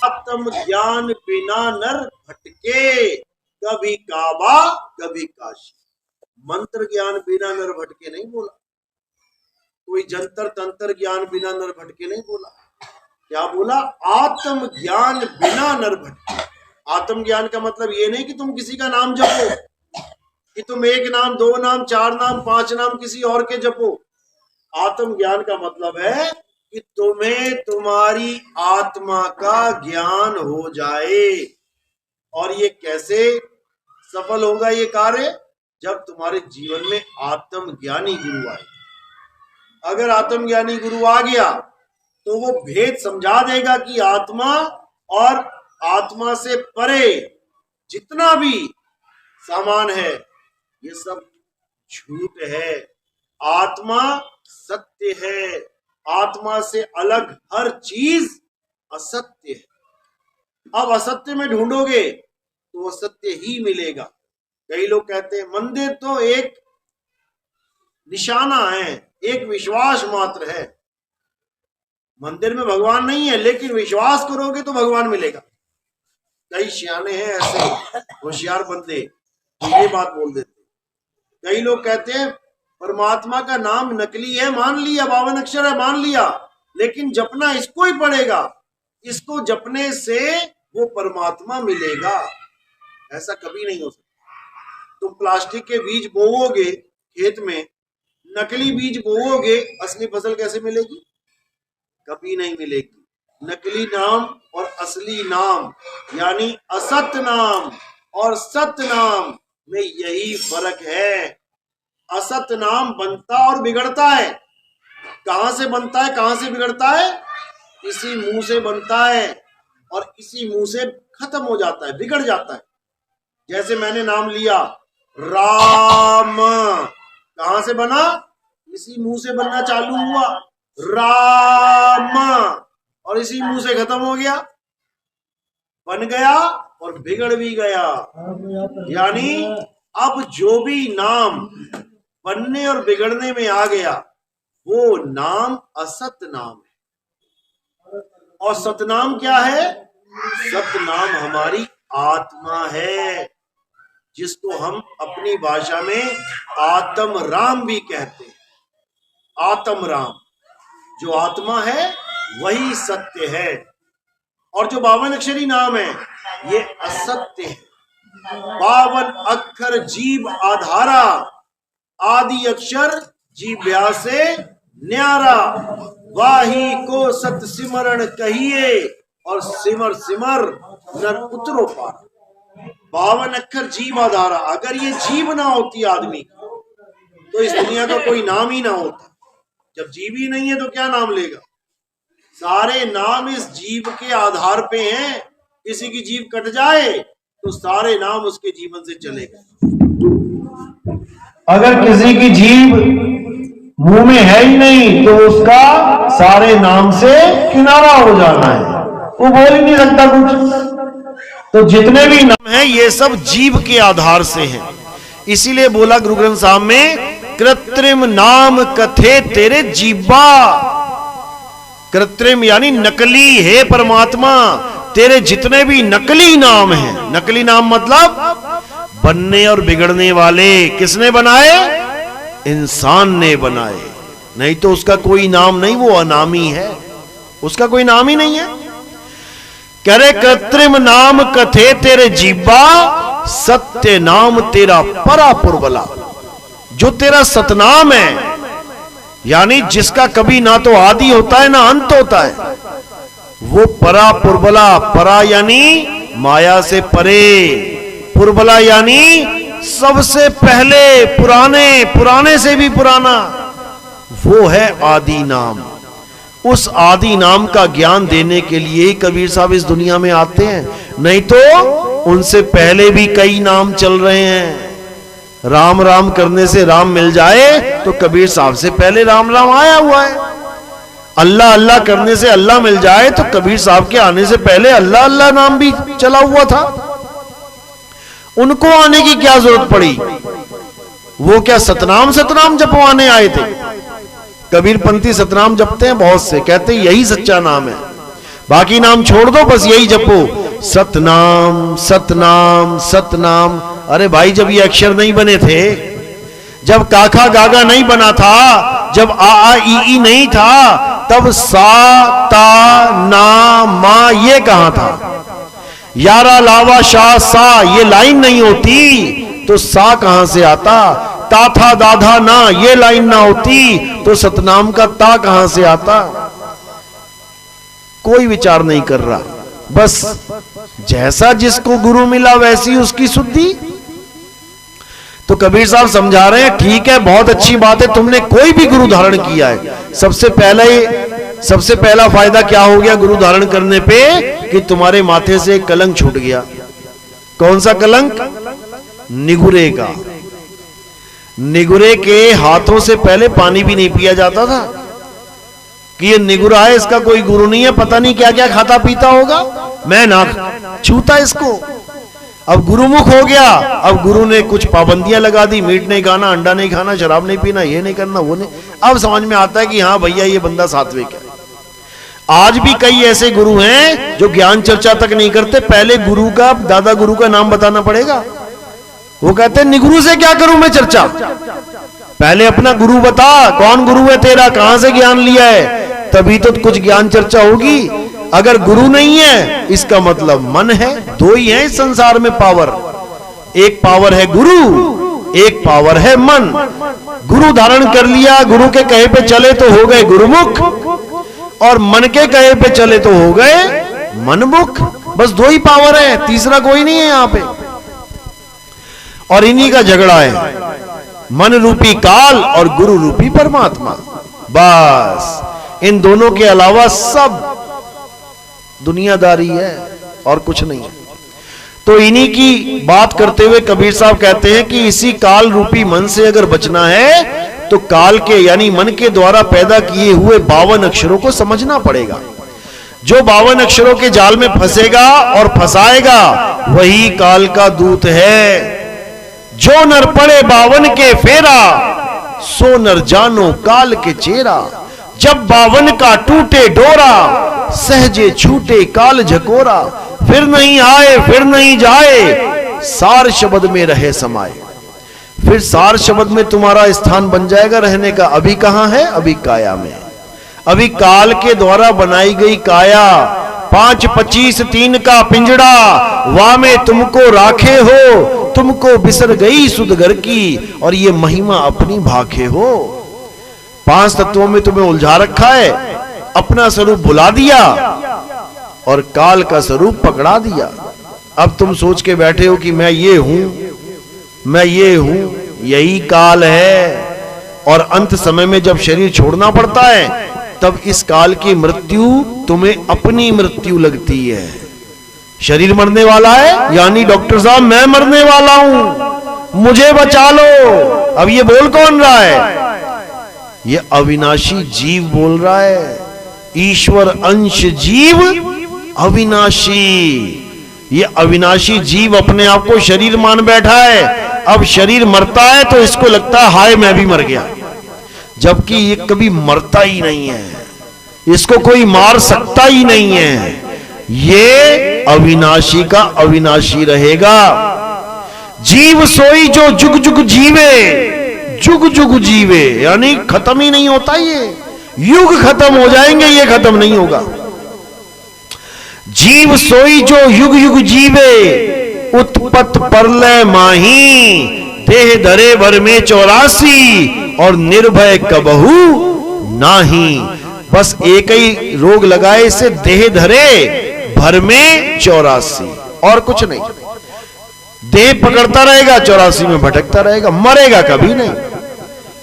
आत्म ज्ञान बिना नर भटके, कभी काबा कभी काशी। मंत्र ज्ञान बिना नर भटके नहीं बोला, कोई जंतर तंत्र ज्ञान बिना नर भटके नहीं बोला। क्या बोला? आत्म ज्ञान बिना नर भटके। आत्म ज्ञान का मतलब ये नहीं कि तुम किसी का नाम जपो, कि तुम एक नाम, दो नाम, चार नाम, पांच नाम किसी और के जपो। आत्म ज्ञान का मतलब है कि तुम्हें तुम्हारी आत्मा का ज्ञान हो जाए। और ये कैसे सफल होगा ये कार्य? जब तुम्हारे जीवन में आत्मज्ञानी गुरु आए। अगर आत्मज्ञानी गुरु आ गया तो वो भेद समझा देगा कि आत्मा और आत्मा से परे जितना भी सामान है ये सब झूठ है, आत्मा सत्य है, आत्मा से अलग हर चीज असत्य है। अब असत्य में ढूंढोगे तो असत्य ही मिलेगा। कई लोग कहते हैं मंदिर तो एक निशाना है, एक विश्वास मात्र है, मंदिर में भगवान नहीं है, लेकिन विश्वास करोगे तो भगवान मिलेगा। कई सियाने हैं ऐसे होशियार बंदे तो ये बात बोल देते। कई लोग कहते हैं परमात्मा का नाम नकली है, मान लिया, 52 अक्षर है, मान लिया, लेकिन जपना इसको ही पड़ेगा, इसको जपने से वो परमात्मा मिलेगा। ऐसा कभी नहीं हो सकता। तुम प्लास्टिक के बीज बोओगे खेत में, नकली बीज बोओगे, असली फसल कैसे मिलेगी? कभी नहीं मिलेगी। नकली नाम और असली नाम यानी असत नाम और सत नाम में यही फर्क है। असत नाम बनता और बिगड़ता है। कहां से बनता है, कहां से बिगड़ता है? इसी मुंह से बनता है और इसी मुंह से खत्म हो जाता है, बिगड़ जाता है। जैसे मैंने नाम लिया राम, कहां से बना? इसी मुंह से बनना चालू हुआ राम और इसी मुंह से खत्म हो गया, बन गया और बिगड़ भी गया। यानी अब जो भी नाम बनने और बिगड़ने में आ गया वो नाम असत नाम है। और सतनाम क्या है? सतनाम हमारी आत्मा है, जिसको हम अपनी भाषा में आत्म राम भी कहते हैं। आत्म राम, जो आत्मा है वही सत्य है। और जो 52 अक्षरी नाम है ये असत्य है। 52 अक्षर जीव आधारा, आदि अक्षर जीव्या से न्यारा, वाही को सत सिमरण कहिए और सिमर सिमर नर उतरो पार। 52 अक्षर जीव आधारा, अगर ये जीव ना होती आदमी तो इस दुनिया का कोई नाम ही ना होता। जब जीव ही नहीं है तो क्या नाम लेगा? सारे नाम इस जीव के आधार पे हैं। किसी की जीव कट जाए तो सारे नाम उसके जीवन से चलेगा। अगर किसी की जीव मुंह में है ही नहीं तो उसका सारे नाम से किनारा हो जाना है, वो बोल ही नहीं सकता कुछ। तो जितने भी नाम हैं ये सब जीव के आधार से हैं। इसीलिए बोला गुरु ग्रंथ साहब में, कृत्रिम नाम कथे तेरे जीवा। कृत्रिम यानी नकली है परमात्मा। तेरे जितने भी नकली नाम हैं, नकली नाम मतलब बनने और बिगड़ने वाले, किसने बनाए? इंसान ने बनाए, नहीं तो उसका कोई नाम नहीं, वो अनामी है, उसका कोई नाम ही नहीं है। कह रहे कृत्रिम नाम कथे तेरे जीवा, सत्य नाम तेरा परापुर बला। जो तेरा सतनाम है यानी जिसका कभी ना तो आदि होता है ना अंत होता है, वो परा पुरबला। परा यानी माया से परे, पुरबला यानी सबसे पहले, पुराने, पुराने से भी पुराना, वो है आदि नाम। उस आदि नाम का ज्ञान देने के लिए कबीर साहब इस दुनिया में आते हैं, नहीं तो उनसे पहले भी कई नाम चल रहे हैं। राम राम करने से राम मिल जाए तो कबीर साहब से पहले राम राम आया हुआ है। अल्लाह अल्लाह करने से अल्लाह मिल जाए तो कबीर साहब के आने से पहले अल्लाह अल्लाह नाम भी चला हुआ था। उनको आने की क्या जरूरत पड़ी? वो क्या सतनाम सतनाम जपवाने आए थे? कबीरपंथी सतनाम जपते हैं बहुत से, कहते हैं यही सच्चा नाम है। बाकी नाम छोड़ दो, बस यही जपो, सतनाम सतनाम सतनाम। अरे भाई, जब ये अक्षर नहीं बने थे, जब काका गागा नहीं बना था, जब आ ई नहीं था, तब सा ता ना मा ये कहां था? यारा लावा शाह सा ये लाइन नहीं होती तो सा कहां से आता? ता था दाधा ना ये लाइन ना होती तो सतनाम का ता कहां से आता? कोई विचार नहीं कर रहा, बस जैसा जिसको गुरु मिला वैसी उसकी शुद्धि। तो कबीर साहब समझा रहे हैं, ठीक है, बहुत अच्छी बात है, तुमने कोई भी गुरु धारण किया है, सबसे पहला फायदा क्या हो गया गुरु धारण करने पे? कि तुम्हारे माथे से एक कलंक छूट गया। कौन सा कलंक? निगुरे का। निगुरे के हाथों से पहले पानी भी नहीं पिया जाता था कि ये निगुरा है, इसका कोई गुरु नहीं है, पता नहीं क्या क्या खाता पीता होगा, मैं ना छूता इसको। अब गुरुमुख हो गया, अब गुरु ने कुछ पाबंदियां लगा दी, मीट नहीं खाना, अंडा नहीं खाना, शराब नहीं पीना, ये नहीं करना, वो नहीं। अब समझ में आता है कि हाँ भैया ये बंदा सात्विक है। आज भी कई ऐसे गुरु हैं जो ज्ञान चर्चा तक नहीं करते, पहले गुरु का, दादा गुरु का नाम बताना पड़ेगा। वो कहते हैं निगुरु से क्या करूं मैं चर्चा, पहले अपना गुरु बता, कौन गुरु है तेरा, कहां से ज्ञान लिया है, तभी तो कुछ ज्ञान चर्चा होगी। अगर गुरु नहीं है इसका मतलब मन है। दो ही है इस संसार में पावर, एक पावर है गुरु, एक पावर है मन। गुरु धारण कर लिया, गुरु के कहे पे चले तो हो गए गुरुमुख, और मन के कहे पे चले तो हो गए मनमुख। बस दो ही पावर है, तीसरा कोई नहीं है यहां पे। और इन्हीं का झगड़ा है, मन रूपी काल और गुरु रूपी परमात्मा। बस इन दोनों के अलावा सब दुनियादारी है और कुछ नहीं है। तो इन्हीं की बात करते हुए कबीर साहब कहते हैं कि इसी काल रूपी मन से अगर बचना है तो काल के यानी मन के द्वारा पैदा किए हुए 52 अक्षरों को समझना पड़ेगा। जो 52 अक्षरों के जाल में फंसेगा और फंसाएगा वही काल का दूत है। जो नर पड़े 52 के फेरा, सो नर जानो काल के चेरा। जब 52 का टूटे डोरा, सहजे छूटे काल झकोरा। फिर नहीं आए फिर नहीं जाए, सार शब्द में रहे समाये। फिर सार शब्द में तुम्हारा स्थान बन जाएगा रहने का। अभी कहां है? अभी काया में। अभी काल के द्वारा बनाई गई काया, 5, 25, 3 का पिंजड़ा, वा में तुमको राखे हो, तुमको बिसर गई सुध घर की, और ये महिमा अपनी भाखे हो। 5 तत्वों में तुम्हें उलझा रखा है, अपना स्वरूप भुला दिया और काल का स्वरूप पकड़ा दिया। अब तुम सोच के बैठे हो कि मैं ये हूं, मैं ये हूं, यही काल है। और अंत समय में जब शरीर छोड़ना पड़ता है तब इस काल की मृत्यु तुम्हें अपनी मृत्यु लगती है। शरीर मरने वाला है यानी डॉक्टर साहब मैं मरने वाला हूं, मुझे बचा लो। अब ये बोल कौन रहा है? ये अविनाशी जीव बोल रहा है। ईश्वर अंश जीव अविनाशी। ये अविनाशी जीव अपने आप को शरीर मान बैठा है। अब शरीर मरता है तो इसको लगता है हाय मैं भी मर गया, जबकि ये कभी मरता ही नहीं है, इसको कोई मार सकता ही नहीं है। ये अविनाशी का अविनाशी रहेगा। जीव सोई जो जुग जुग जीवे, जुग जुग जीवे यानी खत्म ही नहीं होता। ये युग खत्म हो जाएंगे, ये खत्म नहीं होगा। जीव सोई जो युग युग जीवे, उत्पत परलय माही, देह धरे भर में 84, और निर्भय कबहू नाही। बस एक ही रोग लगाए इसे, देह धरे भर में 84, और कुछ नहीं। देह पकड़ता रहेगा, 84 में भटकता रहेगा, मरेगा कभी नहीं।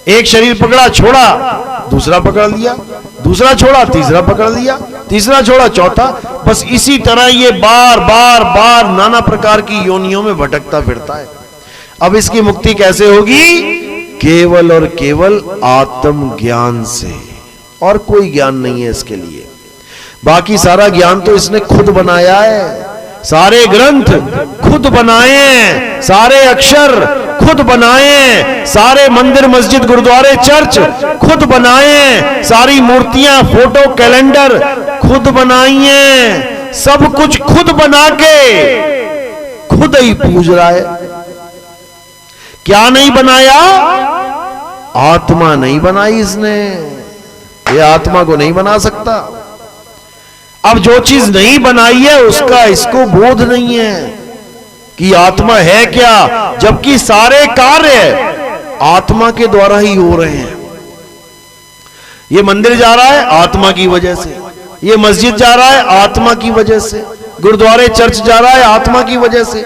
एक शरीर पकड़ा छोड़ा, दूसरा पकड़ लिया, दूसरा छोड़ा तीसरा पकड़ लिया, तीसरा छोड़ा चौथा। बस इसी तरह ये बार बार बार नाना प्रकार की योनियों में भटकता फिरता है। अब इसकी मुक्ति कैसे होगी? केवल और केवल आत्म ज्ञान से, और कोई ज्ञान नहीं है इसके लिए। बाकी सारा ज्ञान तो इसने खुद बनाया है। सारे ग्रंथ खुद बनाए हैं, सारे अक्षर खुद बनाए हैं, सारे मंदिर मस्जिद गुरुद्वारे चर्च खुद बनाए हैं, सारी मूर्तियां फोटो कैलेंडर खुद बनाई है, सब कुछ खुद बना के खुद ही पूज रहा है। क्या नहीं बनाया? आत्मा नहीं बनाई इसने, ये आत्मा को नहीं बना सकता। अब जो चीज नहीं बनाई है उसका इसको बोध नहीं है कि आत्मा है क्या, जबकि सारे कार्य आत्मा के द्वारा ही हो रहे हैं। ये मंदिर जा रहा है आत्मा की वजह से, ये मस्जिद जा रहा है आत्मा की वजह से, गुरुद्वारे चर्च जा रहा है आत्मा की वजह से।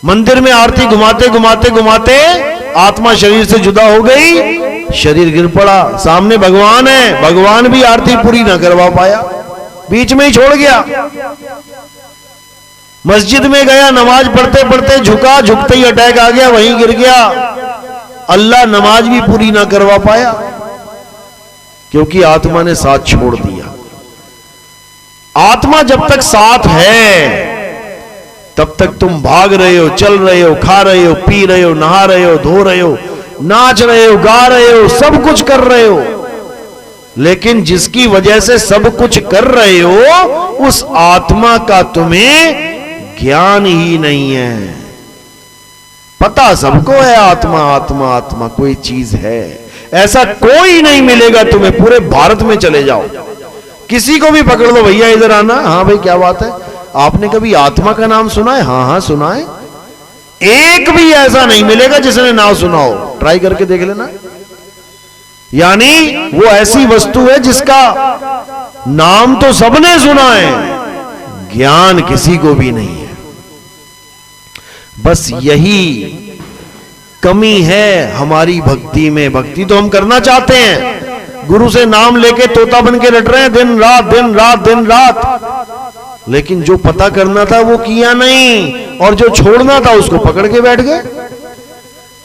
मंदिर में आरती घुमाते घुमाते घुमाते आत्मा शरीर से जुदा हो गई, शरीर गिर पड़ा। सामने भगवान है, भगवान भी आरती पूरी ना करवा पाया, बीच में ही छोड़ गया। मस्जिद में गया, नमाज पढ़ते पढ़ते झुका, झुकते ही अटैक आ गया, वहीं गिर गया। अल्लाह नमाज भी पूरी ना करवा पाया, क्योंकि आत्मा ने साथ छोड़ दिया। आत्मा जब तक साथ है तब तक तुम भाग रहे हो, चल रहे हो, खा रहे हो, पी रहे हो, नहा रहे हो, धो रहे हो, नाच रहे हो, गा रहे हो, सब कुछ कर रहे हो। लेकिन जिसकी वजह से सब कुछ कर रहे हो उस आत्मा का तुम्हें ज्ञान ही नहीं है। पता सबको है आत्मा आत्मा आत्मा कोई चीज है, ऐसा कोई नहीं मिलेगा तुम्हें। पूरे भारत में चले जाओ, किसी को भी पकड़ लो, भैया इधर आना, हाँ भाई क्या बात है, आपने कभी आत्मा का नाम सुना है? हाँ हाँ सुना है। एक भी ऐसा नहीं मिलेगा जिसने नाम सुना हो, ट्राई करके देख लेना। यानी वो ऐसी वस्तु है जिसका नाम तो सबने सुना है, ज्ञान किसी को भी नहीं है। बस यही कमी है हमारी भक्ति में। भक्ति तो हम करना चाहते हैं, गुरु से नाम लेके तोता बन के रट रहे हैं दिन रात दिन रात दिन रात, लेकिन जो पता करना था वो किया नहीं, और जो छोड़ना था उसको पकड़ के बैठ गए।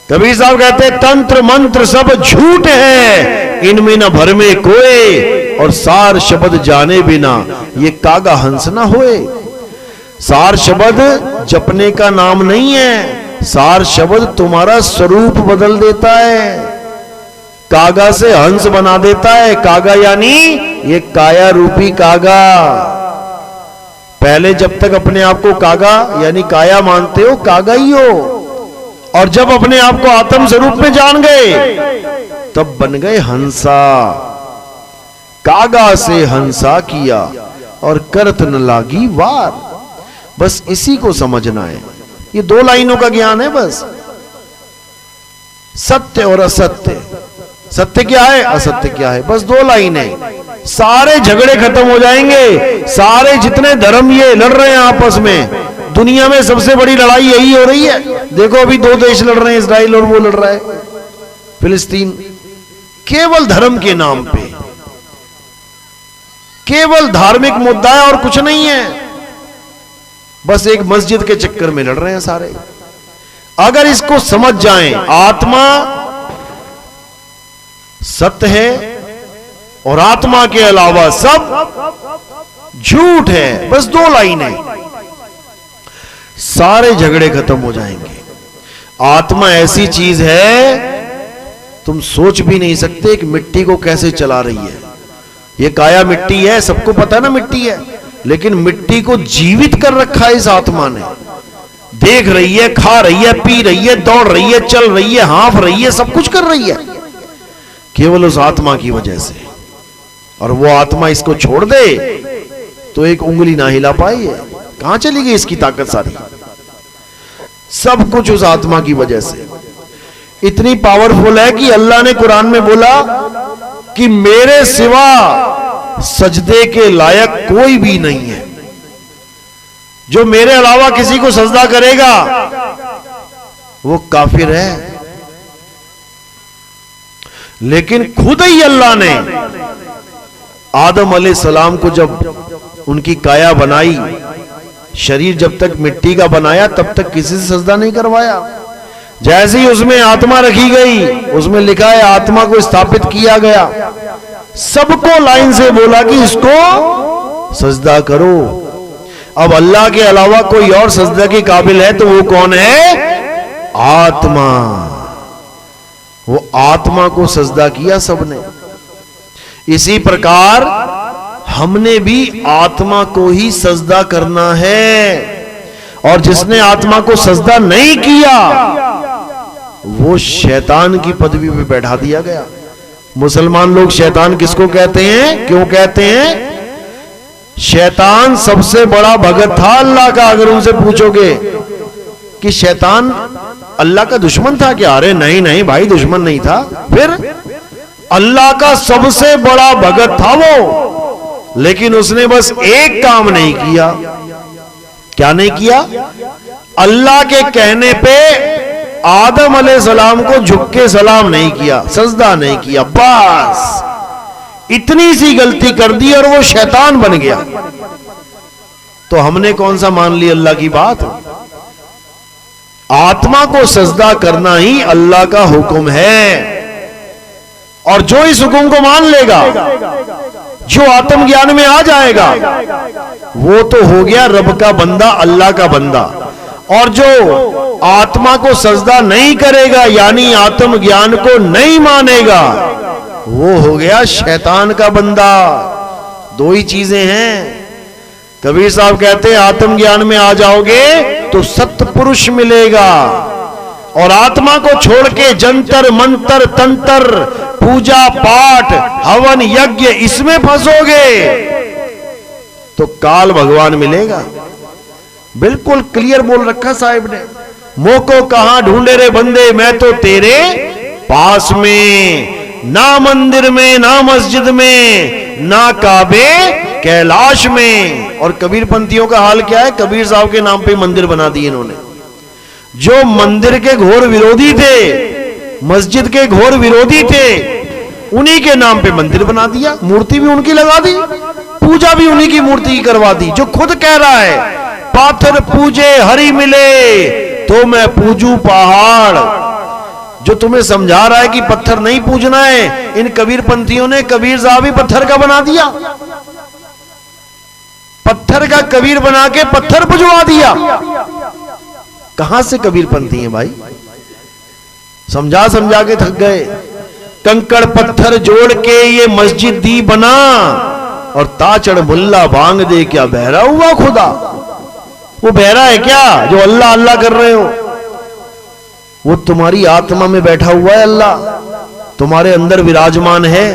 कबीर साहब कहते तंत्र मंत्र सब झूठ है, इनमें न भर में कोई, और सार शब्द जाने बिना ये कागा हंस ना होए। सार शब्द जपने का नाम नहीं है, सार शब्द तुम्हारा स्वरूप बदल देता है, कागा से हंस बना देता है। कागा यानी ये काया रूपी कागा। पहले जब तक अपने आप को कागा यानी काया मानते हो, कागा ही हो, और जब अपने आप को आत्म स्वरूप में जान गए तब बन गए हंसा। कागा से हंसा किया और करत न लागी वार। बस इसी को समझना है, ये दो लाइनों का ज्ञान है बस। सत्य और असत्य, सत्य क्या है असत्य क्या है, बस दो लाइन है। सारे झगड़े खत्म हो जाएंगे। सारे जितने धर्म ये लड़ रहे हैं आपस में, दुनिया में सबसे बड़ी लड़ाई यही हो रही है। देखो अभी दो देश लड़ रहे हैं, इजराइल और वो लड़ रहा है फिलिस्तीन, केवल धर्म के नाम पे, केवल धार्मिक मुद्दा है और कुछ नहीं है। बस एक मस्जिद के चक्कर में लड़ रहे हैं सारे। अगर इसको समझ जाएं, आत्मा सत्य है और आत्मा के अलावा सब झूठ है, बस दो लाइनें, सारे झगड़े खत्म हो जाएंगे। आत्मा ऐसी चीज है तुम सोच भी नहीं सकते कि मिट्टी को कैसे चला रही है। ये काया मिट्टी है, सबको पता ना मिट्टी है, लेकिन मिट्टी को जीवित कर रखा है इस आत्मा ने। देख रही है, खा रही है, पी रही है, दौड़ रही है, चल रही है, हाँफ रही है, सब कुछ कर रही है केवल उस आत्मा की वजह से। और वो आत्मा इसको छोड़ दे तो एक उंगली ना हिला पाई है। कहां चली गई इसकी ताकत सारी? सब कुछ उस आत्मा की वजह से। इतनी पावरफुल है कि अल्लाह ने कुरान में बोला कि मेरे सिवा सजदे के लायक कोई भी नहीं है। जो मेरे अलावा किसी को सजदा करेगा वो काफिर है। लेकिन खुद ही अल्लाह ने आदम अलैहिस्सलाम को जब उनकी काया बनाई, शरीर जब तक मिट्टी का बनाया तब तक किसी से सजदा नहीं करवाया। जैसे ही उसमें आत्मा रखी गई, उसमें लिखा है आत्मा को स्थापित किया गया, सबको लाइन से बोला कि इसको सजदा करो। अब अल्लाह के अलावा कोई और सजदा के काबिल है तो वो कौन है? आत्मा। वो आत्मा को सजदा किया सबने। इसी प्रकार हमने भी आत्मा को ही सजदा करना है, और जिसने आत्मा को सजदा नहीं किया वो शैतान की पदवी पे बैठा दिया गया। मुसलमान लोग शैतान किसको कहते हैं, क्यों कहते हैं? शैतान सबसे बड़ा भगत था अल्लाह का। अगर उनसे पूछोगे कि शैतान अल्लाह का दुश्मन था क्या, अरे नहीं नहीं भाई, दुश्मन नहीं था। फिर अल्लाह का सबसे बड़ा भगत था वो, लेकिन उसने बस एक काम नहीं किया। क्या नहीं किया? अल्लाह के कहने पे आदम अलैहिस्सलाम को झुक के सलाम नहीं किया, सजदा नहीं किया। बस इतनी सी गलती कर दी और वो शैतान बन गया। तो हमने कौन सा मान ली अल्लाह की बात? आत्मा को सजदा करना ही अल्लाह का हुक्म है, और जो इस हुक्म को मान लेगा, जो आत्मज्ञान में आ जाएगा, वो तो हो गया रब का बंदा, अल्लाह का बंदा। और जो आत्मा को सजदा नहीं करेगा, यानी आत्मज्ञान को नहीं मानेगा, वो हो गया शैतान का बंदा। दो ही चीजें हैं। कबीर साहब कहते हैं आत्मज्ञान में आ जाओगे तो सत्पुरुष मिलेगा, और आत्मा को छोड़ के जंतर मंतर तंत्र, पूजा पाठ, हवन यज्ञ, इसमें फंसोगे तो काल भगवान मिलेगा। बिल्कुल क्लियर बोल रखा साहिब ने। मोह को कहां ढूंढे रे बंदे, मैं तो तेरे पास में, ना मंदिर में, ना मस्जिद में, ना काबे कैलाश में। और कबीर पंथियों का हाल क्या है? कबीर साहब के नाम पे मंदिर बना दिए इन्होंने। जो मंदिर के घोर विरोधी थे, मस्जिद के घोर विरोधी थे, उन्हीं के नाम पे मंदिर बना दिया, मूर्ति भी उनकी लगा दी, पूजा भी उन्हीं की मूर्ति की करवा दी। जो खुद कह रहा है पाथर पूजे हरि मिले तो मैं पूजू पहाड़, जो तुम्हें समझा रहा है कि पत्थर नहीं पूजना है, इन कबीर पंथियों ने कबीर साहब ही पत्थर का बना दिया। पत्थर का कबीर बना के पत्थर पुजवा दिया। कहां से कबीर पंथी हैं भाई? समझा समझा के थक गए। कंकड़ पत्थर जोड़ के ये मस्जिद दी बना, और ताचड़ मुल्ला बांग दे, क्या बहरा हुआ खुदा? वो बहरा है क्या जो अल्लाह अल्लाह कर रहे हो? वो तुम्हारी आत्मा में बैठा हुआ है अल्लाह, तुम्हारे अंदर विराजमान है,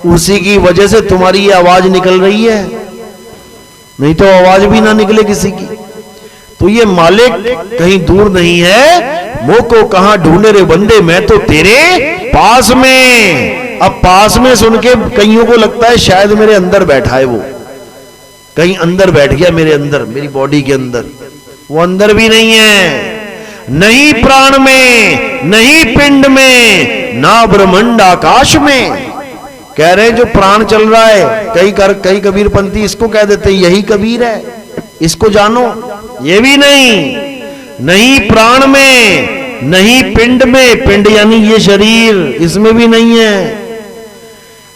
उसी की वजह से तुम्हारी ये आवाज निकल रही है, नहीं तो आवाज भी ना निकले किसी की। तो ये मालिक कहीं दूर नहीं है। मोह को कहां ढूंढे रे बंदे, मैं तो तेरे पास में। अब पास में सुन के कईयों को लगता है शायद मेरे अंदर बैठा है, वो कहीं अंदर बैठ गया मेरे अंदर, मेरी बॉडी के अंदर। वो अंदर भी नहीं है, नहीं प्राण में, नहीं पिंड में, ना ब्रह्मांड आकाश में। कह रहे हैं जो प्राण चल रहा है, कई कबीर पंथी इसको कह देते हैं यही कबीर है, इसको जानो। ये भी नहीं प्राण में, नहीं पिंड में, पिंड यानी ये शरीर, इसमें भी नहीं है।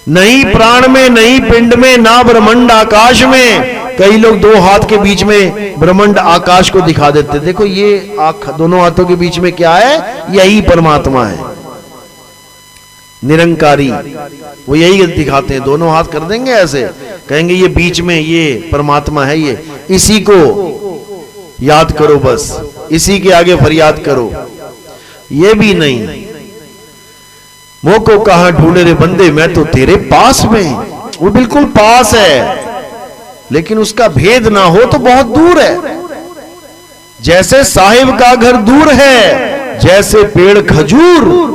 नहीं प्राण में, नहीं पिंड में, ना ब्रह्मांड आकाश में। कई लोग दो हाथ के बीच में ब्रह्मांड आकाश को दिखा देते, देखो ये दोनों हाथों के बीच में क्या है? यही परमात्मा है, निरंकारी। वो यही दिखाते हैं, दोनों हाथ कर देंगे ऐसे, कहेंगे ये बीच में ये परमात्मा है, ये इसी को याद करो, बस इसी के आगे फरियाद करो। ये भी नहीं। मोह को कहां ढूंढे रे बंदे, मैं तो तेरे पास में। वो बिल्कुल पास है, लेकिन उसका भेद ना हो तो बहुत दूर है। जैसे साहिब का घर दूर है, जैसे पेड़ खजूर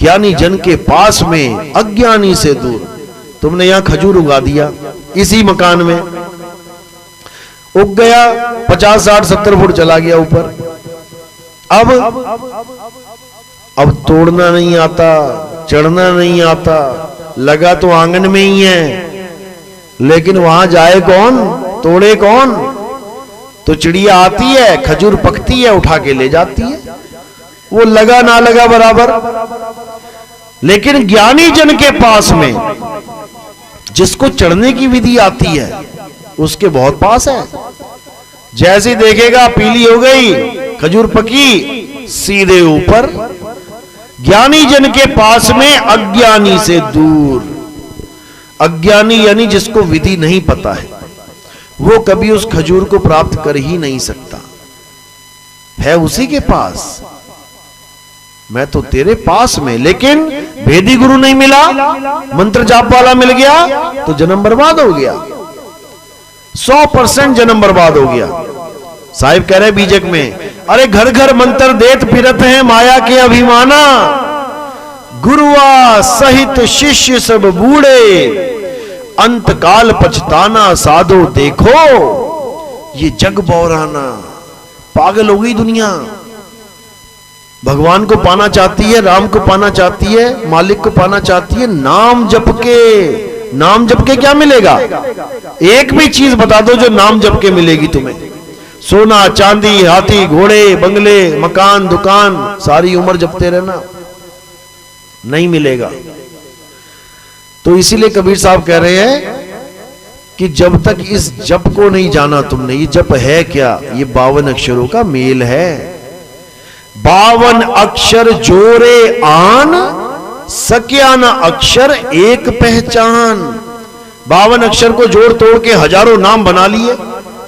ज्ञानी जन के पास में, अज्ञानी से दूर। तुमने यहां खजूर उगा दिया, इसी मकान में उग गया, 50, 60, 70 फुट चला गया ऊपर। अब तोड़ना नहीं आता, चढ़ना नहीं आता, लगा तो आंगन में ही है, लेकिन वहां जाए कौन, तोड़े कौन? तो चिड़िया आती है, खजूर पकती है, उठा के ले जाती है। वो लगा ना लगा बराबर। लेकिन ज्ञानी जन के पास में, जिसको चढ़ने की विधि आती है, उसके बहुत पास है। जैसे देखेगा पीली हो गई, खजूर पकी, सीधे ऊपर। ज्ञानी जन के पास में, अज्ञानी से दूर। अज्ञानी यानी जिसको विधि नहीं पता है, वो कभी उस खजूर को प्राप्त कर ही नहीं सकता। है उसी के पास, मैं तो तेरे पास में, लेकिन भेदी गुरु नहीं मिला, मंत्र जाप वाला मिल गया तो जन्म बर्बाद हो गया, 100% जन्म बर्बाद हो गया। साहिब कह रहे बीजक में, अरे घर घर मंत्र देत फिरत हैं माया के अभिमाना, गुरुआ सहित शिष्य सब बूढ़े, अंत काल पछताना साधो देखो, ये जग बौराना। पागल हो गई दुनिया, भगवान को पाना चाहती है, राम को पाना चाहती है, मालिक को पाना चाहती है, नाम जप के। नाम जप के क्या मिलेगा? एक भी चीज बता दो जो नाम जप के मिलेगी तुम्हें। सोना चांदी, हाथी घोड़े, बंगले, मकान, दुकान, सारी उम्र जपते रहना, नहीं मिलेगा। तो इसीलिए कबीर साहब कह रहे हैं कि जब तक इस जप को नहीं जाना तुमने, ये जप है क्या? ये 52 अक्षरों का मेल है। 52 अक्षर जोरे आन, सक्या न अक्षर एक पहचान। 52 अक्षर को जोड़ तोड़ के हजारों नाम बना लिए।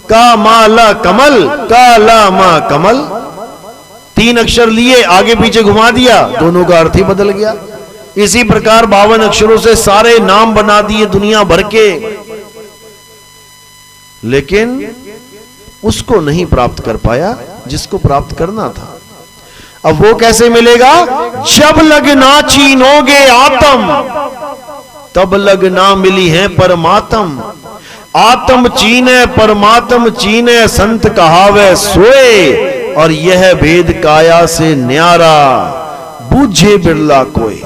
का मा ला कमल, का ला मा कमल, 3 अक्षर लिए आगे पीछे घुमा दिया, दोनों का अर्थ ही बदल गया। इसी प्रकार 52 अक्षरों से सारे नाम बना दिए दुनिया भर के, लेकिन उसको नहीं प्राप्त कर पाया जिसको प्राप्त करना था। अब वो कैसे मिलेगा? जब लग ना चीनोगे आत्म, तब लग ना मिली है परमात्म। आत्म चीने परमात्म चीने, संत कहावे सोए, और यह भेद काया से न्यारा, बूझे बिरला कोई।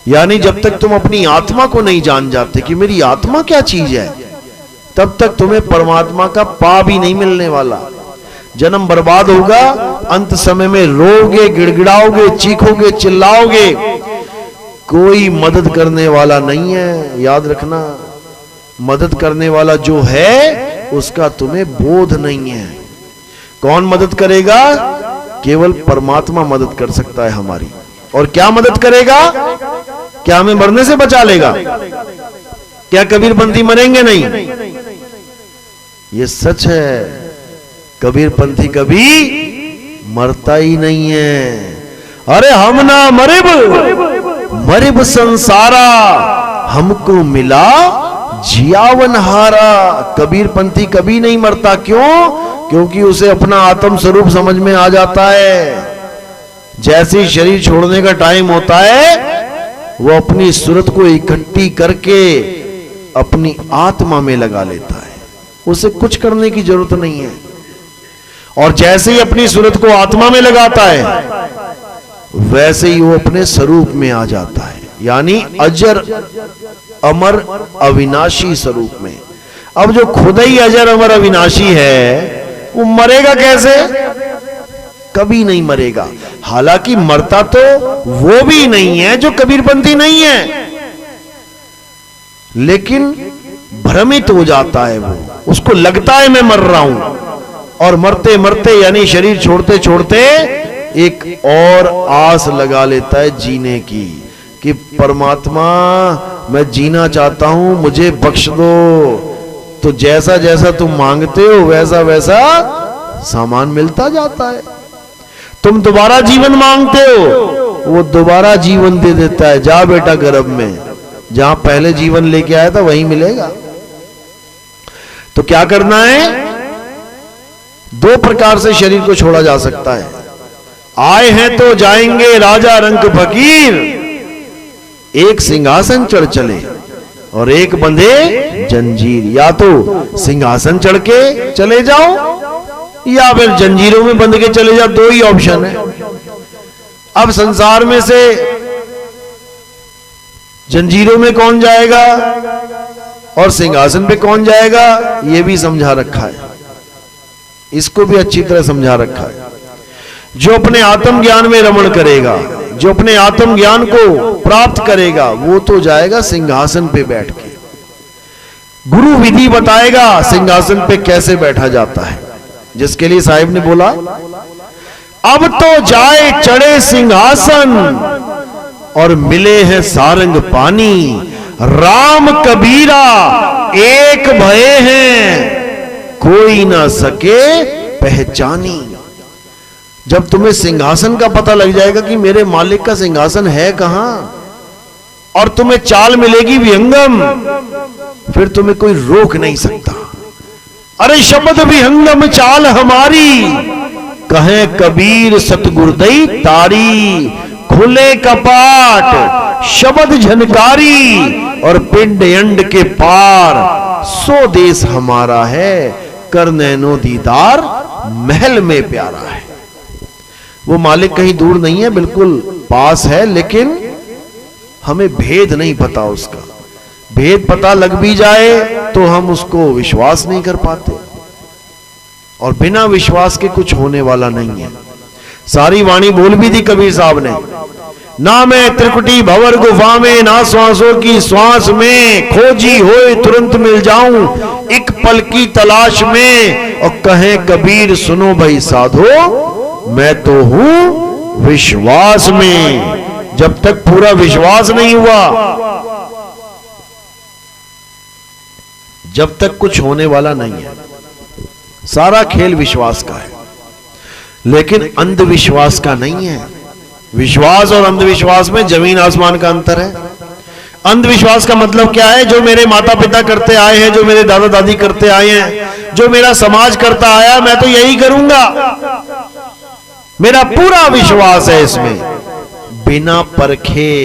यानी जब तक तुम अपनी आत्मा को नहीं जान जाते कि मेरी आत्मा क्या चीज है, तब तक तुम्हें परमात्मा का पा भी नहीं मिलने वाला। जन्म बर्बाद होगा, अंत समय में रोगे, गिड़गिड़ाओगे, चीखोगे, चिल्लाओगे, कोई मदद करने वाला नहीं है। याद रखना, मदद करने वाला जो है उसका तुम्हें बोध नहीं है। कौन मदद करेगा? केवल परमात्मा मदद कर सकता है हमारी। और क्या मदद करेगा? क्या हमें मरने से बचा लेगा? क्या कबीरपंथी मरेंगे? नहीं, ये सच है। कबीरपंथी कभी मरता ही नहीं है। अरे हम ना मरिब, मरिब संसारा, हमको मिला जियावन हारा। कबीरपंथी कभी नहीं मरता। क्यों? क्योंकि उसे अपना आत्म स्वरूप समझ में आ जाता है। जैसे शरीर छोड़ने का टाइम होता है, वो अपनी सूरत को इकट्ठी करके अपनी आत्मा में लगा लेता है। उसे कुछ करने की जरूरत नहीं है। और जैसे ही अपनी सूरत को आत्मा में लगाता है, वैसे ही वो अपने स्वरूप में आ जाता है, यानी अजर अमर अविनाशी स्वरूप में। अब जो खुद ही अजर अमर अविनाशी है, वो मरेगा कैसे? कभी नहीं मरेगा। हालांकि मरता तो वो भी नहीं है जो कबीरपंथी नहीं है, लेकिन भ्रमित हो जाता है। वो उसको लगता है मैं मर रहा हूं, और मरते मरते यानी शरीर छोड़ते छोड़ते एक और आस लगा लेता है जीने की, कि परमात्मा मैं जीना चाहता हूं, मुझे बख्श दो। तो जैसा जैसा तुम मांगते हो वैसा वैसा सामान मिलता जाता है। तुम दोबारा जीवन मांगते हो, वो दोबारा जीवन दे देता है। जा बेटा गर्भ में, जहां पहले जीवन लेके आया था वहीं मिलेगा। तो क्या करना है? 2 प्रकार से शरीर को छोड़ा जा सकता है। आए हैं तो जाएंगे राजा रंग फकीर, एक सिंहासन चढ़ चले और एक बंधे जंजीर। या तो सिंहासन चढ़ के चले जाओ, या फिर जंजीरों में बंध के चले जाओ। 2 ही ऑप्शन है। अब संसार में से जंजीरों में कौन जाएगा और सिंहासन पे कौन जाएगा, यह भी समझा रखा है। इसको भी अच्छी तरह समझा रखा है। जो अपने आत्म ज्ञान में रमण करेगा, जो अपने आत्म ज्ञान को प्राप्त करेगा, वो तो जाएगा सिंहासन पे बैठ के। गुरु विधि बताएगा सिंहासन पे कैसे बैठा जाता है, जिसके लिए साहिब ने बोला, अब तो जाए चढ़े सिंहासन और मिले हैं सारंग पानी, राम कबीरा एक भय हैं, कोई ना सके पहचानी। जब तुम्हें सिंहासन का पता लग जाएगा कि मेरे मालिक का सिंहासन है कहां, और तुम्हें चाल मिलेगी विहंगम, फिर तुम्हें कोई रोक नहीं सकता। अरे शब्द विहंगम चाल हमारी, कहे कबीर सतगुरुदई तारी। खुले कपाट शब्द झनकारी, और पिंड अंड के पार, सो देश हमारा है, कर नैनो दीदार महल में प्यारा है। वो मालिक कहीं दूर नहीं है, बिल्कुल पास है, लेकिन हमें भेद नहीं पता उसका। भेद पता लग भी जाए तो हम उसको विश्वास नहीं कर पाते, और बिना विश्वास के कुछ होने वाला नहीं है। सारी वाणी बोल भी दी कबीर साहब ने, ना मैं त्रिकुटी भंवर गुफा में, ना श्वासों की श्वास में, खोजी होए तुरंत मिल जाऊं एक पल की तलाश में। और कहे कबीर सुनो भाई साधो, मैं तो हूं विश्वास में। जब तक पूरा विश्वास नहीं हुआ, जब तक कुछ होने वाला नहीं है। सारा खेल विश्वास का है, लेकिन अंधविश्वास का नहीं है। विश्वास और अंधविश्वास में जमीन आसमान का अंतर है। अंधविश्वास का मतलब क्या है? जो मेरे माता पिता करते आए हैं, जो मेरे दादा दादी करते आए हैं, जो मेरा समाज करता आया, मैं तो यही करूंगा, मेरा पूरा विश्वास है इसमें। बिना परखे,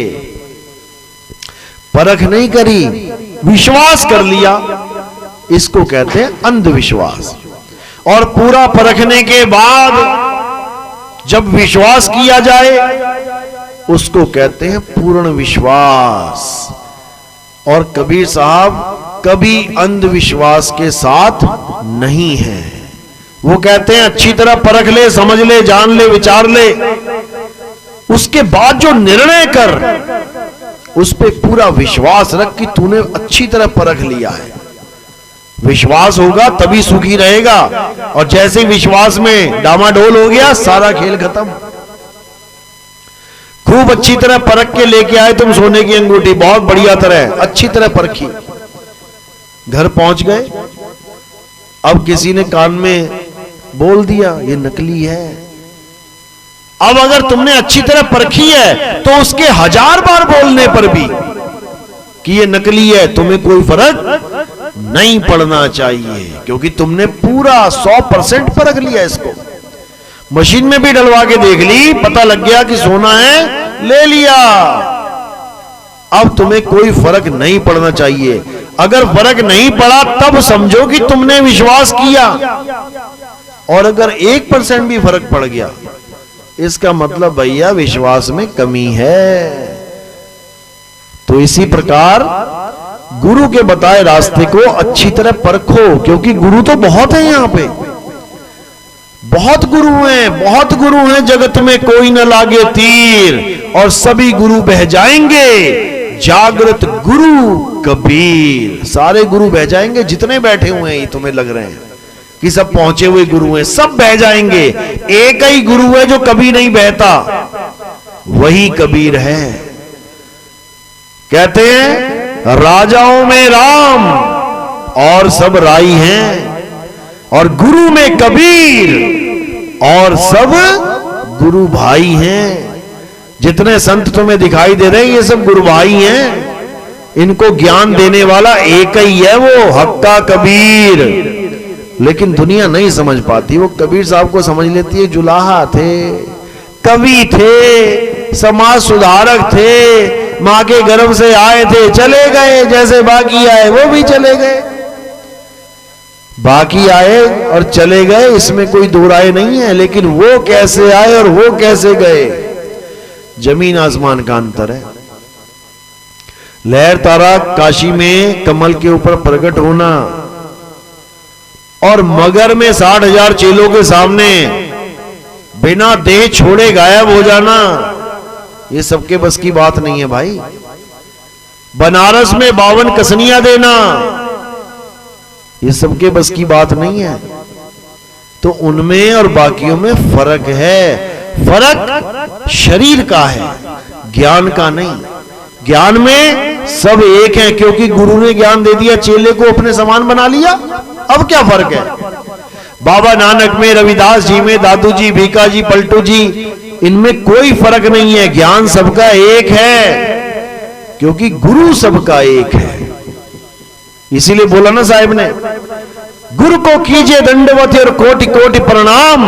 परख नहीं करी, विश्वास कर लिया, इसको कहते हैं अंधविश्वास। और पूरा परखने के बाद जब विश्वास किया जाए, उसको कहते हैं पूर्ण विश्वास। और कबीर साहब कभी अंधविश्वास के साथ नहीं है। वो कहते हैं अच्छी तरह परख ले, समझ ले, जान ले, विचार ले, उसके बाद जो निर्णय कर, उस पे पूरा विश्वास रख कि तूने अच्छी तरह परख लिया है। विश्वास होगा तभी सुखी रहेगा, और जैसे विश्वास में डामाडोल हो गया, सारा खेल खत्म। खूब अच्छी तरह परख के लेके आए तुम सोने की अंगूठी, बहुत बढ़िया तरह अच्छी तरह परखी, घर पहुंच गए, अब किसी ने कान में बोल दिया ये नकली है। अब अगर तुमने अच्छी तरह परखी है तो उसके 1000 बार बोलने पर भी कि ये नकली है, तुम्हें कोई फर्क नहीं पड़ना चाहिए, क्योंकि तुमने पूरा 100% परख लिया इसको। मशीन में भी डलवा के देख ली, पता लग गया कि सोना है, ले लिया। अब तुम्हें कोई फर्क नहीं पड़ना चाहिए। अगर फर्क नहीं पड़ा तब समझो कि तुमने विश्वास किया, और अगर 1% भी फर्क पड़ गया, इसका मतलब भैया विश्वास में कमी है। तो इसी प्रकार गुरु के बताए रास्ते को अच्छी तरह परखो, क्योंकि गुरु तो बहुत है यहां पे, बहुत गुरु हैं जगत में, कोई न लागे तीर, और सभी गुरु बह जाएंगे, जागृत गुरु कबीर। सारे गुरु बह जाएंगे, जितने बैठे हुए हैं, ये तुम्हें लग रहे हैं कि सब पहुंचे हुए गुरु हैं, सब बह जाएंगे। एक ही गुरु है जो कभी नहीं बहता, वही कबीर है। कहते हैं राजाओं में राम और सब राई हैं, और गुरु में कबीर और सब गुरु भाई हैं। जितने संत तुम्हें दिखाई दे रहे हैं, ये सब गुरु भाई हैं। इनको ज्ञान देने वाला एक ही है, वो हक्का कबीर। लेकिन दुनिया नहीं समझ पाती। वो कबीर साहब को समझ लेती है जुलाहा थे, कवि थे, समाज सुधारक थे, मां के गर्भ से आए थे, चले गए, जैसे बाकी आए वो भी चले गए। बाकी आए और चले गए, इसमें कोई दो राय नहीं है, लेकिन वो कैसे आए और वो कैसे गए, जमीन आसमान का अंतर है। लहर तारा काशी में कमल के ऊपर प्रकट होना, और मगर में 60,000 चेलों के सामने बिना देह छोड़े गायब हो जाना, ये सबके बस की बात नहीं है भाई। बनारस में 52 कसनियां देना, ये सबके बस की बात नहीं है। तो उनमें और बाकियों में फर्क है। फर्क शरीर का है, ज्ञान का नहीं। ज्ञान में सब एक हैं, क्योंकि गुरु ने ज्ञान दे दिया, चेले को अपने समान बना लिया। अब क्या फर्क है? बाबा नानक में, रविदास जी में, दादू जी, भीखा जी, पलटू जी, इनमें कोई फर्क नहीं है। ज्ञान सबका एक है, क्योंकि गुरु सबका एक है। इसीलिए बोला ना साहिब ने, गुरु को कीजिए दंडवत और कोटि कोटि प्रणाम,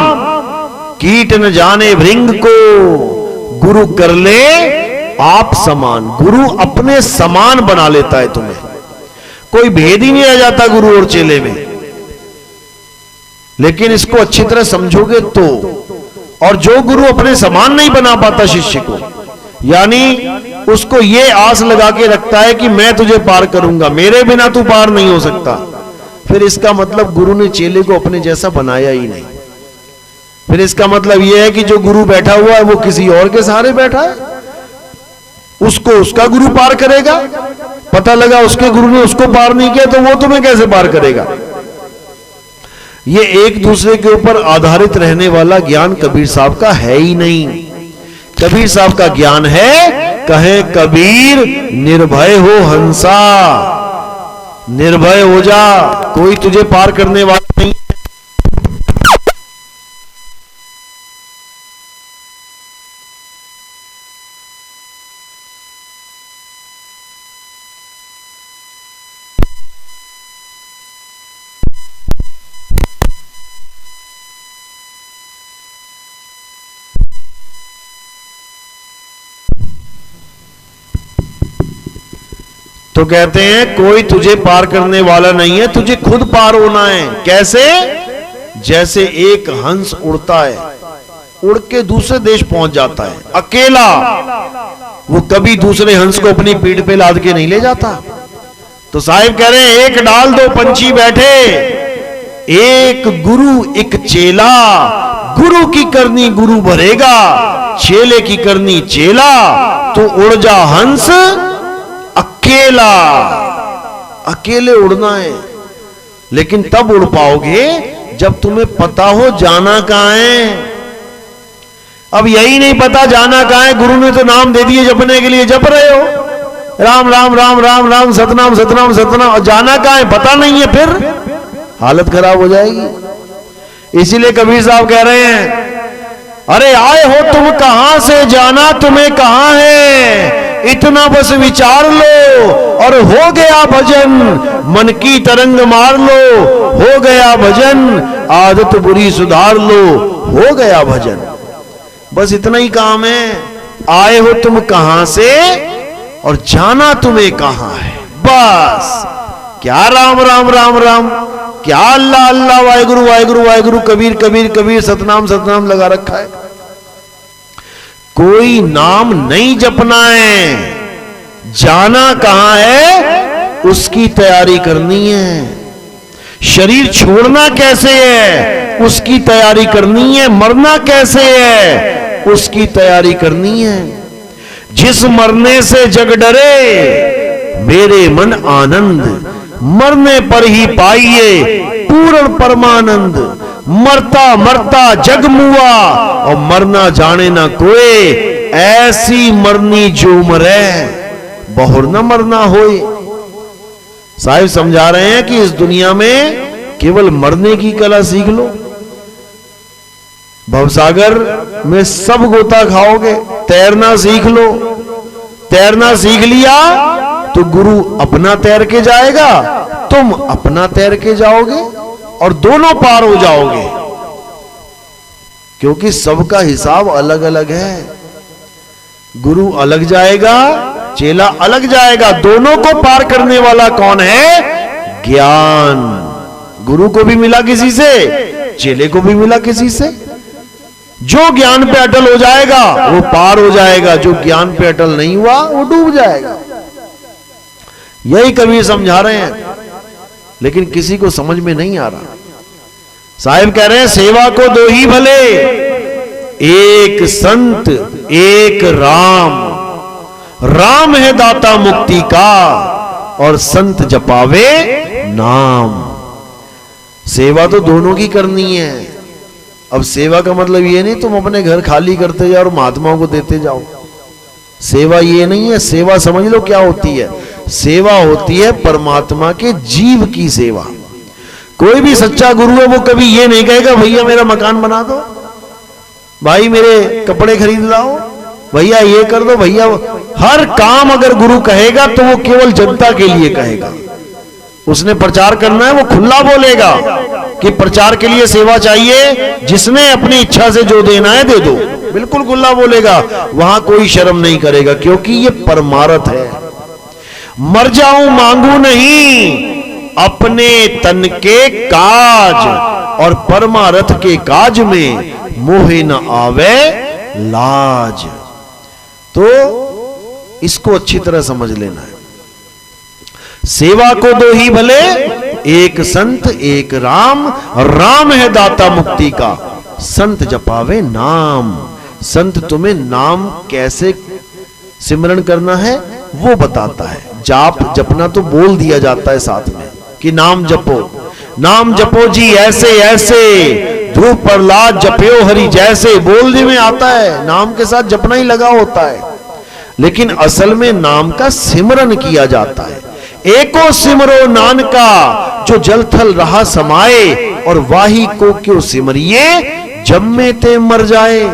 कीट न जाने भृंग को गुरु कर ले आप समान। गुरु अपने समान बना लेता है तुम्हें, कोई भेद ही नहीं रह जाता गुरु और चेले में। लेकिन इसको अच्छी तरह समझोगे तो, और जो गुरु अपने समान नहीं बना पाता शिष्य को, यानी उसको ये आस लगा के रखता है कि मैं तुझे पार करूंगा, मेरे बिना तू पार नहीं हो सकता, फिर इसका मतलब गुरु ने चेले को अपने जैसा बनाया ही नहीं। फिर इसका मतलब यह है कि जो गुरु बैठा हुआ है वो किसी और के सहारे बैठा है, उसको उसका गुरु पार करेगा। पता लगा उसके गुरु ने उसको पार नहीं किया तो वो तुम्हें कैसे पार करेगा? ये एक दूसरे के ऊपर आधारित रहने वाला ज्ञान कबीर साहब का है ही नहीं। कबीर साहब का ज्ञान है, कहे कबीर निर्भय हो हंसा, निर्भय हो जा, कोई तुझे पार करने वाला नहीं। तो कहते हैं कोई तुझे पार करने वाला नहीं है, तुझे खुद पार होना है। कैसे? जैसे एक हंस उड़ता है, उड़ के दूसरे देश पहुंच जाता है अकेला, वो कभी दूसरे हंस को अपनी पीठ पे लाद के नहीं ले जाता। तो साहिब कह रहे हैं एक डाल दो पंछी बैठे, एक गुरु एक चेला, गुरु की करनी गुरु भरेगा, चेले की करनी चेला, तो उड़ जा हंस अकेला। अकेले उड़ना है, लेकिन तब उड़ पाओगे जब तुम्हें पता हो जाना कहां है। अब यही नहीं पता जाना कहां है, गुरु ने तो नाम दे दिए जपने के लिए, जप रहे हो राम राम राम राम राम सतनाम सतनाम सतनाम, और जाना कहां है पता नहीं है, फिर हालत खराब हो जाएगी। इसीलिए कबीर साहब कह रहे हैं, अरे आए हो तुम कहां से, जाना तुम्हें कहां है, इतना बस विचार लो और हो गया भजन, मन की तरंग मार लो, हो गया भजन, आदत बुरी सुधार लो, हो गया भजन। बस इतना ही काम है। आए हो तुम कहां से और जाना तुम्हें कहां है, बस। क्या राम राम राम राम, क्या अल्लाह अल्लाह, वाहेगुरु वाहेगुरु वाहेगुरु, कबीर कबीर कबीर, सतनाम सतनाम लगा रखा है। कोई नाम नहीं जपना है, जाना कहां है उसकी तैयारी करनी है। शरीर छोड़ना कैसे है उसकी तैयारी करनी है, मरना कैसे है उसकी तैयारी करनी है। जिस मरने से जग डरे मेरे मन आनंद, मरने पर ही पाइए पूर्ण परमानंद। मरता मरता जग मुआ और मरना जाने ना कोई, ऐसी मरनी जो मरे बहुर न मरना होए। साहिब समझा रहे हैं कि इस दुनिया में केवल मरने की कला सीख लो, भवसागर में सब गोता खाओगे। तैरना सीख लो, तैरना सीख लिया तो गुरु अपना तैर के जाएगा, तुम अपना तैर के जाओगे और दोनों पार हो जाओगे, क्योंकि सबका हिसाब अलग अलग है। गुरु अलग जाएगा, चेला अलग जाएगा, दोनों को पार करने वाला कौन है? ज्ञान। गुरु को भी मिला किसी से, चेले को भी मिला किसी से। जो ज्ञान पे अटल हो जाएगा वो पार हो जाएगा, जो ज्ञान पे अटल नहीं हुआ वो डूब जाएगा। यही कबीर समझा रहे हैं, लेकिन किसी को समझ में नहीं आ रहा। साहिब कह रहे हैं सेवा को दो ही भले, एक संत एक राम। राम है दाता मुक्ति का और संत जपावे नाम। सेवा तो दोनों की करनी है। अब सेवा का मतलब ये नहीं तुम अपने घर खाली करते जाओ और महात्माओं को देते जाओ, सेवा ये नहीं है, सेवा समझ लो क्या होती है। सेवा होती है परमात्मा के जीव की सेवा। कोई भी सच्चा गुरु है वो कभी ये नहीं कहेगा भैया मेरा मकान बना दो, भाई मेरे कपड़े खरीद लाओ, भैया ये कर दो, भैया। हर काम अगर गुरु कहेगा तो वो केवल जनता के लिए कहेगा। उसने प्रचार करना है, वो खुला बोलेगा कि प्रचार के लिए सेवा चाहिए, जिसने अपनी इच्छा से जो देना है दे दो, बिल्कुल खुला बोलेगा। वहां कोई शर्म नहीं करेगा, क्योंकि ये परमार्थ है। मर जाऊं मांगू नहीं अपने तन के काज, और परमार्थ के काज में मोहे न आवे लाज। तो इसको अच्छी तरह समझ लेना है। सेवा को दो ही भले, एक संत एक राम, राम है दाता मुक्ति का, संत जपावे नाम। संत तुम्हें नाम कैसे सिमरण करना है वो बताता है। जाप जपना तो बोल दिया जाता है साथ में कि नाम जपो, नाम जपो जी ऐसे ऐसे, ध्रुव प्रहलाद जपयो हरि जैसे, बोलने में आता है, नाम के साथ जपना ही लगा होता है। लेकिन असल में नाम का सिमरन किया जाता है। एको सिमरो नानका जो जल थल रहा समाए, और वाही को क्यों सिमरिए जम्मे ते मर जाए।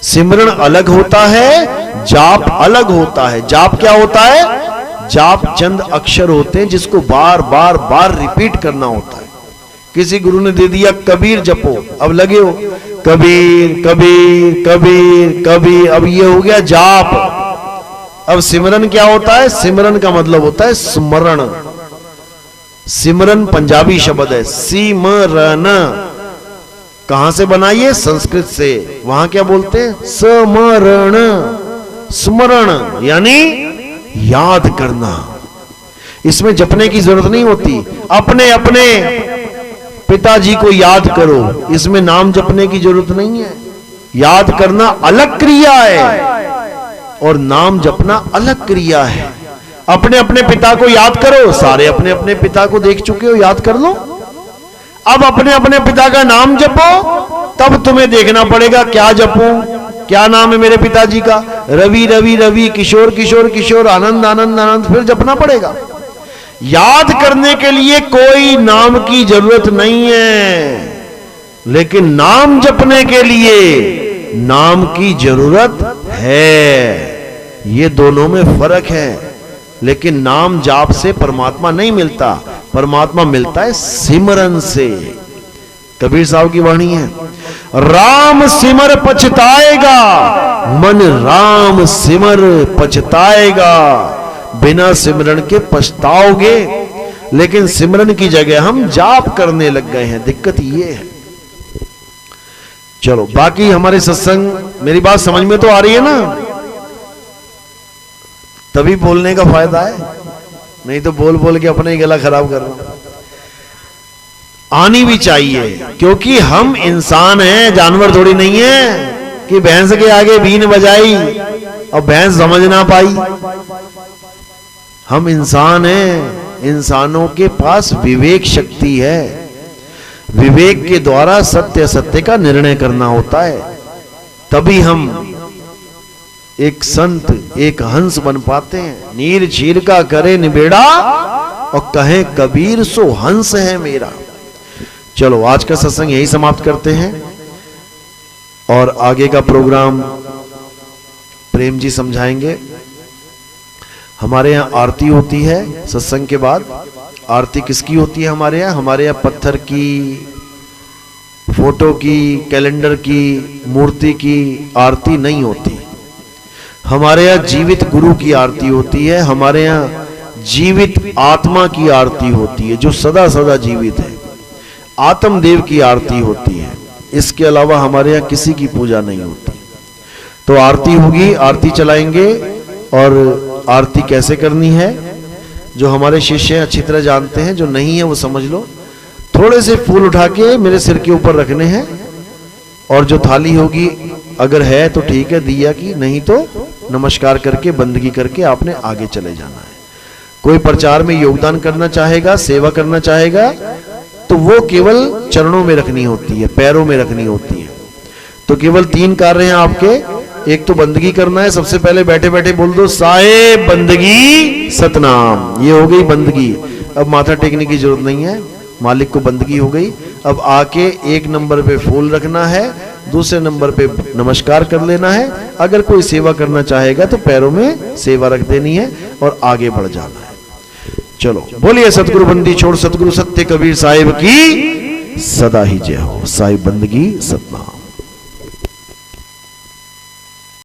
सिमरन अलग होता है, जाप अलग होता है। जाप क्या होता है? जाप चंद अक्षर होते हैं जिसको बार बार बार रिपीट करना होता है। किसी गुरु ने दे दिया कबीर जपो, अब लगे हो कबीर कबीर कबीर कबीर, अब ये हो गया जाप। अब सिमरन क्या होता है? सिमरन का मतलब होता है स्मरण। सिमरन पंजाबी शब्द है, सिमरन कहां से बनाइए? संस्कृत से। वहां क्या बोलते हैं? स्मरण। स्मरण यानी याद करना। इसमें जपने की जरूरत नहीं होती। अपने अपने पिताजी को याद करो, इसमें नाम जपने की जरूरत नहीं है। याद करना अलग क्रिया है और नाम जपना अलग क्रिया है। अपने अपने पिता को याद करो, सारे अपने अपने पिता को देख चुके हो, याद कर लो। अब अपने अपने पिता का नाम जपो, तब तुम्हें देखना पड़ेगा क्या जपूं, क्या नाम है मेरे पिताजी का? रवि रवि रवि, किशोर किशोर किशोर, आनंद आनंद आनंद, फिर जपना पड़ेगा। याद करने के लिए कोई नाम की जरूरत नहीं है, लेकिन नाम जपने के लिए नाम की जरूरत है। ये दोनों में फर्क है। लेकिन नाम जाप से परमात्मा नहीं मिलता, परमात्मा मिलता है सिमरन से। कबीर साहब की वाणी है, राम सिमर पछताएगा, मन राम सिमर पछताएगा। बिना सिमरन के पछताओगे। लेकिन सिमरन की जगह हम जाप करने लग गए हैं, दिक्कत ये है। चलो बाकी हमारे सत्संग, मेरी बात समझ में तो आ रही है ना? तभी बोलने का फायदा है, नहीं तो बोल बोल के अपने ही गला खराब कर रहा हूं। आनी भी चाहिए, क्योंकि हम इंसान हैं, जानवर थोड़ी नहीं है कि भैंस के आगे बीन बजाई और भैंस समझ ना पाई। हम इंसान हैं, इंसानों के पास विवेक शक्ति है। विवेक के द्वारा सत्य असत्य का निर्णय करना होता है, तभी हम एक संत, एक हंस बन पाते हैं। नीर चीर का करे निबेड़ा और कहे कबीर सो हंस है मेरा। चलो आज का सत्संग यही समाप्त करते हैं, और आगे का प्रोग्राम प्रेम जी समझाएंगे। हमारे यहाँ आरती होती है सत्संग के बाद। आरती किसकी होती है हमारे यहाँ? हमारे यहाँ पत्थर की, फोटो की, कैलेंडर की, मूर्ति की आरती नहीं होती। हमारे यहाँ जीवित गुरु की आरती होती है। हमारे यहाँ जीवित आत्मा की आरती होती है, जो सदा सदा जीवित है। आत्मदेव की आरती होती है। इसके अलावा हमारे यहाँ किसी की पूजा नहीं होती। तो आरती होगी, आरती चलाएंगे। और आरती कैसे करनी है, जो हमारे शिष्य अच्छी तरह जानते हैं, जो नहीं है वो समझ लो। थोड़े से फूल उठा के मेरे सिर के ऊपर रखने हैं, और जो थाली होगी अगर है तो ठीक है दिया की, नहीं तो नमस्कार करके बंदगी करके आपने आगे चले जाना है। कोई प्रचार में योगदान करना चाहेगा, सेवा करना चाहेगा, तो वो केवल चरणों में रखनी होती है, पैरों में रखनी होती है। तो केवल 3 कार्य हैं आपके। एक तो बंदगी करना है, सबसे पहले बैठे बैठे बोल दो साहेब बंदगी सतनाम, ये हो गई बंदगी। अब माथा टेकने की जरूरत नहीं है, मालिक को बंदगी हो गई। अब आके एक नंबर पे फूल रखना है, दूसरे नंबर पे नमस्कार कर लेना है। अगर कोई सेवा करना चाहेगा तो पैरों में सेवा रख देनी है और आगे बढ़ जाना है। चलो बोलिए सतगुरु बंदी छोड़ सतगुरु सत्य कबीर साहिब की सदा ही जय हो। साहिब बंदगी सतनाम।